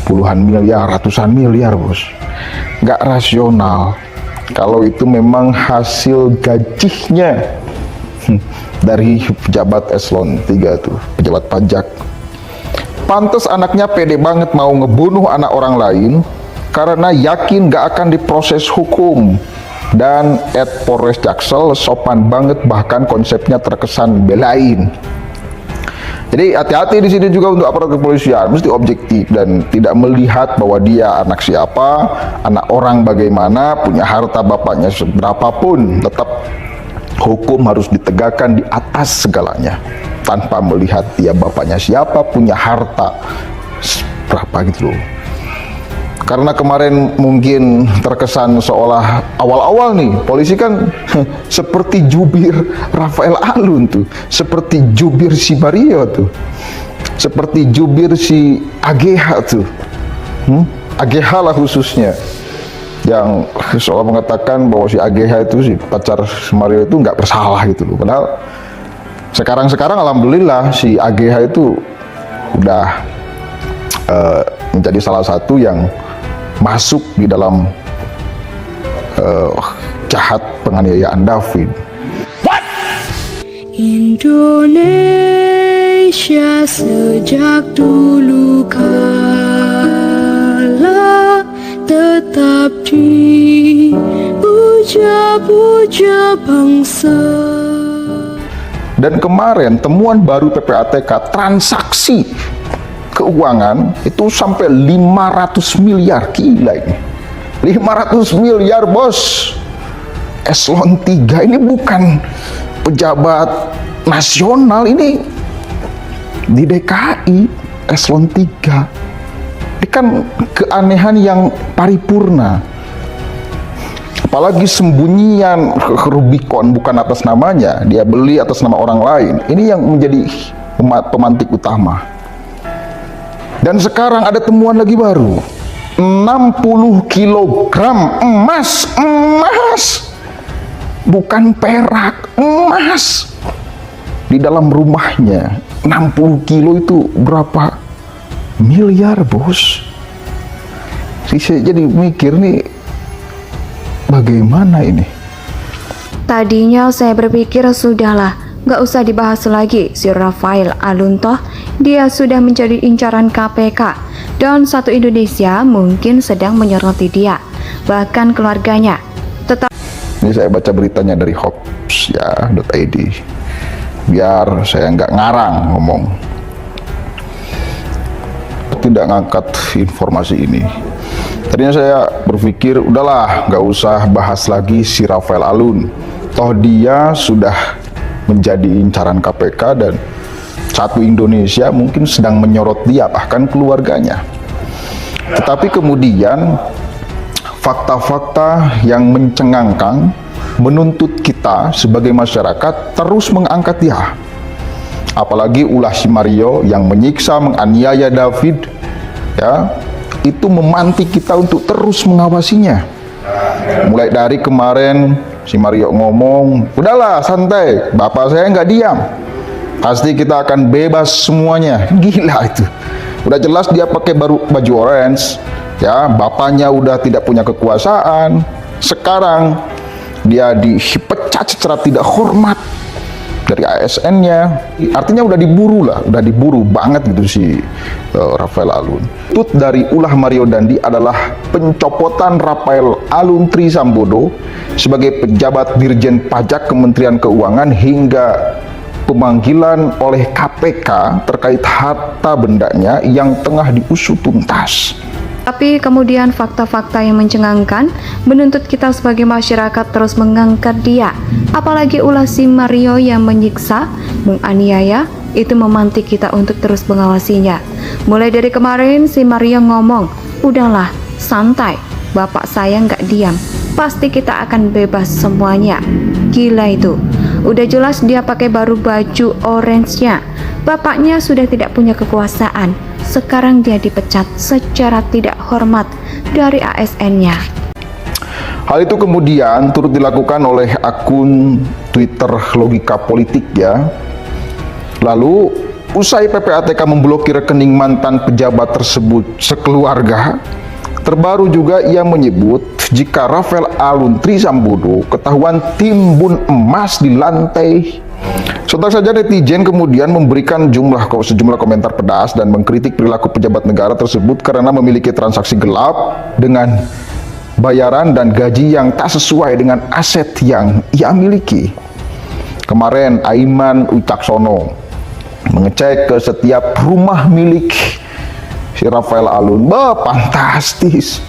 puluhan miliar, ratusan miliar bos. Nggak rasional kalau itu memang hasil gajinya dari pejabat eselon 3 tuh, pejabat pajak. Pantes anaknya pede banget mau ngebunuh anak orang lain karena yakin gak akan diproses hukum. Dan Polres Jaksel sopan banget, bahkan konsepnya terkesan belain. Jadi hati-hati di sini juga untuk aparat kepolisian, mesti objektif dan tidak melihat bahwa dia anak siapa, anak orang bagaimana, punya harta bapaknya seberapapun, tetap hukum harus ditegakkan di atas segalanya, tanpa melihat dia bapaknya siapa, punya harta berapa gitu loh. Karena kemarin mungkin terkesan seolah awal-awal nih polisi kan seperti jubir Rafael Alun tuh, seperti jubir si Mario tuh, seperti jubir si AGH tuh, AGH lah khususnya, yang seolah mengatakan bahwa si AGH itu, si pacar si Mario itu nggak bersalah gitu loh. Padahal sekarang alhamdulillah si AGH itu udah menjadi salah satu yang masuk di dalam jahat penganiayaan David. What? Indonesia sejak dulu kala tetap dipuja-puja bangsa. Dan kemarin temuan baru PPATK transaksi keuangan itu sampai 500 miliar, gila ini. 500 miliar bos. Eselon 3 ini bukan pejabat nasional, ini di DKI Eselon 3. Ini kan keanehan yang paripurna. Apalagi sembunyian Rubicon bukan atas namanya, dia beli atas nama orang lain. Ini yang menjadi pemantik utama. Dan sekarang ada temuan lagi baru, 60 kilogram emas, bukan perak, emas di dalam rumahnya. 60 kilo itu berapa miliar bos? Saya jadi mikir nih, bagaimana ini? Tadinya saya berpikir sudahlah, gak usah dibahas lagi si Rafael Alun, toh dia sudah menjadi incaran KPK dan satu Indonesia mungkin sedang menyoroti dia, bahkan keluarganya. Ini saya baca beritanya dari Hops ya .id, biar saya nggak ngarang ngomong, tidak ngangkat informasi ini. Tadinya saya berpikir udahlah nggak usah bahas lagi si Rafael Alun, toh dia sudah menjadi incaran KPK dan satu Indonesia mungkin sedang menyorot dia, bahkan keluarganya. Tetapi kemudian fakta-fakta yang mencengangkan menuntut kita sebagai masyarakat terus mengangkat dia. Apalagi ulah si Mario yang menyiksa, menganiaya David, ya, itu memantik kita untuk terus mengawasinya. Mulai dari kemarin si Mario ngomong, udahlah santai, bapak saya nggak diam, pasti kita akan bebas semuanya. Gila itu. Udah jelas dia pakai baju orange, ya, bapaknya udah tidak punya kekuasaan. Sekarang dia dipecat secara tidak hormat dari ASN-nya. Artinya udah diburu lah, udah diburu banget gitu si Rafael Alun. Tut dari ulah Mario Dandi adalah pencopotan Rafael Alun Trisambodo sebagai pejabat Dirjen Pajak Kementerian Keuangan hingga pemanggilan oleh KPK terkait harta bendanya yang tengah diusut tuntas. Tapi kemudian fakta-fakta yang mencengangkan menuntut kita sebagai masyarakat terus mengangkat dia. Apalagi ulah si Mario yang menyiksa, menganiaya, itu memantik kita untuk terus mengawasinya. Mulai dari kemarin si Mario ngomong, udahlah santai, bapak saya nggak diam, pasti kita akan bebas semuanya. Gila itu. Udah jelas dia pakai baru baju orange-nya. Bapaknya sudah tidak punya kekuasaan. Sekarang dia dipecat secara tidak hormat dari ASN-nya. Hal itu kemudian turut dilakukan oleh akun Twitter Logika Politik ya. Lalu Usai PPATK memblokir rekening mantan pejabat tersebut sekeluarga, terbaru juga ia menyebut jika Rafael Alun Trisambodo ketahuan timbun emas di lantai. Sontak saja netizen kemudian memberikan sejumlah komentar pedas dan mengkritik perilaku pejabat negara tersebut karena memiliki transaksi gelap dengan bayaran dan gaji yang tak sesuai dengan aset yang ia miliki. Kemarin Aiman Wicaksono mengecek ke setiap rumah milik si Rafael Alun. Fantastis,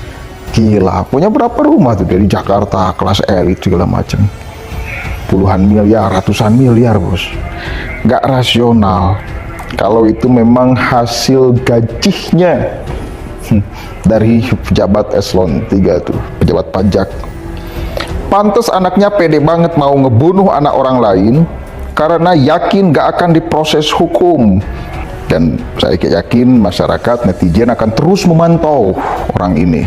gila, punya berapa rumah tuh dari Jakarta, kelas elit segala macam, puluhan miliar, ratusan miliar bos. Gak rasional kalau itu memang hasil gajinya dari pejabat eselon 3 tuh, pejabat pajak. Pantes anaknya pede banget mau ngebunuh anak orang lain karena yakin gak akan diproses hukum. Dan saya yakin masyarakat netizen akan terus memantau orang ini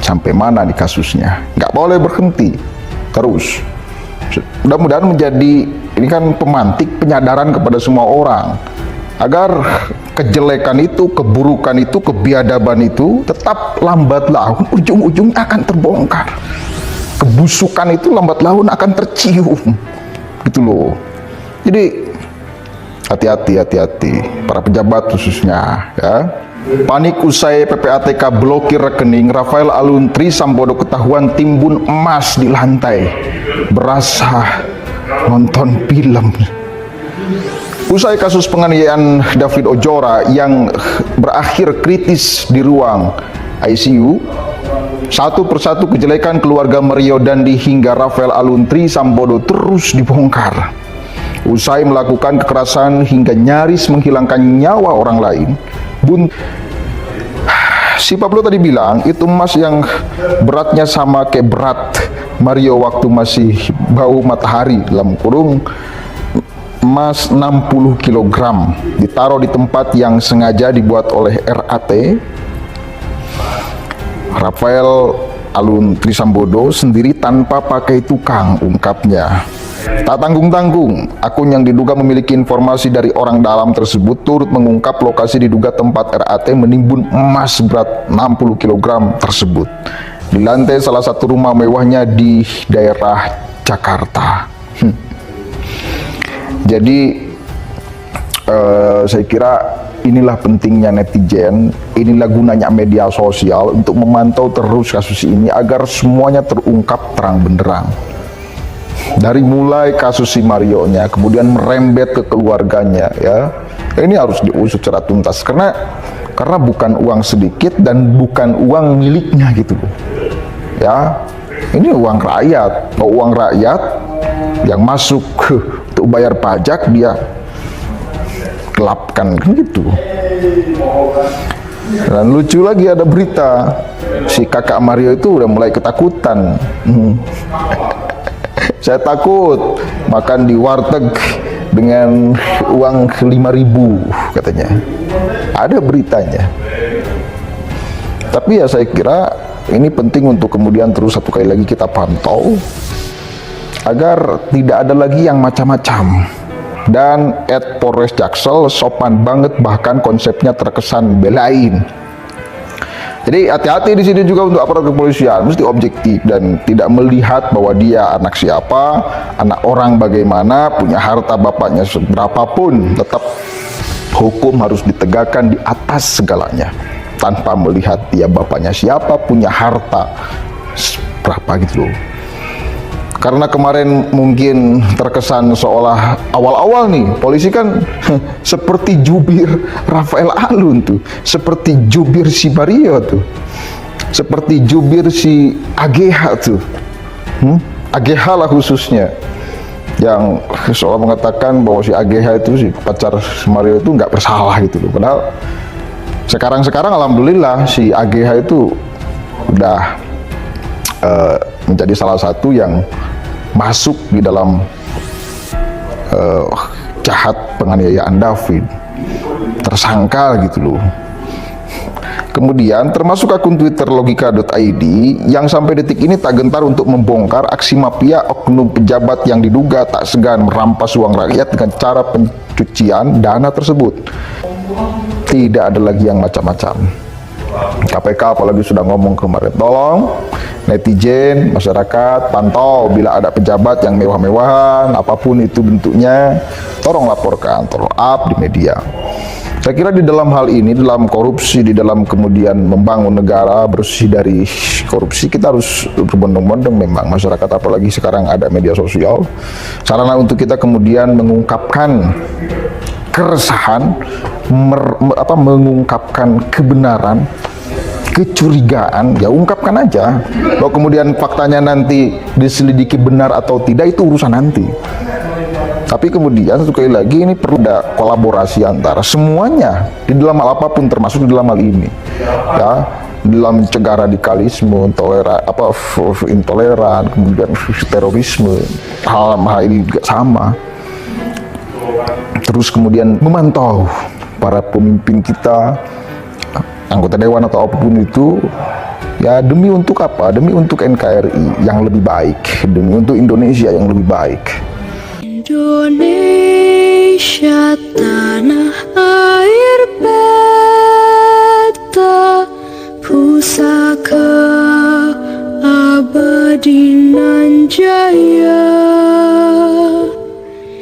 sampai mana di kasusnya. Gak boleh berhenti terus. Mudah-mudahan menjadi, ini kan pemantik penyadaran kepada semua orang agar kejelekan itu, keburukan itu, kebiadaban itu tetap lambat laun ujung-ujungnya akan terbongkar. Kebusukan itu lambat laun akan tercium, gitu loh. Jadi hati-hati para pejabat khususnya ya. Panik usai PPATK blokir rekening, Rafael Alun Trisambodo ketahuan timbun emas di lantai. Berasa nonton film. Usai kasus penganiayaan David Ojora yang berakhir kritis di ruang ICU, satu persatu kejelekan keluarga Mario Dandi hingga Rafael Alun Trisambodo terus dibongkar. Usai melakukan kekerasan hingga nyaris menghilangkan nyawa orang lain, si Pablo tadi bilang itu emas yang beratnya sama kayak berat Mario waktu masih bau matahari, dalam kurung emas 60 kg, ditaruh di tempat yang sengaja dibuat oleh RAT. Rafael Alun Trisambodo sendiri tanpa pakai tukang, ungkapnya. Tak tanggung-tanggung, akun yang diduga memiliki informasi dari orang dalam tersebut turut mengungkap lokasi diduga tempat RAT menimbun emas berat 60 kg tersebut di lantai salah satu rumah mewahnya di daerah Jakarta. Jadi saya kira inilah pentingnya netizen, inilah gunanya media sosial untuk memantau terus kasus ini agar semuanya terungkap terang benderang. Dari mulai kasus si Mario-nya, kemudian merembet ke keluarganya, ya. Ini harus diusut secara tuntas karena bukan uang sedikit dan bukan uang miliknya gitu loh. Ya. Ini uang rakyat. Uang rakyat yang masuk untuk bayar pajak dia gelapkan kan gitu. Dan lucu lagi ada berita si kakak Mario itu udah mulai ketakutan. Saya takut makan di warteg dengan uang 5.000 katanya. Ada beritanya. Tapi ya saya kira ini penting untuk kemudian terus satu kali lagi kita pantau agar tidak ada lagi yang macam-macam. Dan Polres Jaksel sopan banget, bahkan konsepnya terkesan belain. Jadi hati-hati di sini juga untuk aparat kepolisian, mesti objektif dan tidak melihat bahwa dia anak siapa, anak orang bagaimana, punya harta bapaknya seberapapun, tetap hukum harus ditegakkan di atas segalanya tanpa melihat dia bapaknya siapa, punya harta berapa gitu loh. Karena kemarin mungkin terkesan seolah awal-awal nih polisi kan seperti jubir Rafael Alun tuh, seperti jubir si Mario tuh, seperti jubir si AGH tuh, AGH lah khususnya, yang seolah mengatakan bahwa si AGH itu si pacar si Mario itu nggak bersalah gitu loh. Padahal sekarang alhamdulillah si AGH itu udah menjadi salah satu yang masuk di dalam jahat penganiayaan David, tersangka gitu loh. Kemudian termasuk akun Twitter logika.id yang sampai detik ini tak gentar untuk membongkar aksi mafia oknum pejabat yang diduga tak segan merampas uang rakyat dengan cara pencucian dana tersebut. Tidak ada lagi yang macam-macam. KPK apalagi sudah ngomong kemarin, tolong netizen, masyarakat pantau bila ada pejabat yang mewah-mewahan, apapun itu bentuknya, tolong laporkan, tolong up di media. Saya kira di dalam hal ini, dalam korupsi, di dalam kemudian membangun negara bersih dari korupsi, kita harus berbondong-bondong memang masyarakat, apalagi sekarang ada media sosial, sarana untuk kita kemudian mengungkapkan keresahan, mengungkapkan kebenaran, kecurigaan, ya ungkapkan aja. Kalau kemudian faktanya nanti diselidiki benar atau tidak, itu urusan nanti. Tapi kemudian sekali lagi ini perlu ada kolaborasi antara semuanya di dalam hal apapun, termasuk di dalam hal ini, ya, dalam mencegah radikalisme, intoleran, kemudian terorisme, hal ini juga sama. Terus kemudian memantau para pemimpin kita, anggota dewan atau apapun itu, ya demi untuk apa? Demi untuk NKRI yang lebih baik, demi untuk Indonesia yang lebih baik. Indonesia tanah air beta, pusaka abadi nan jaya.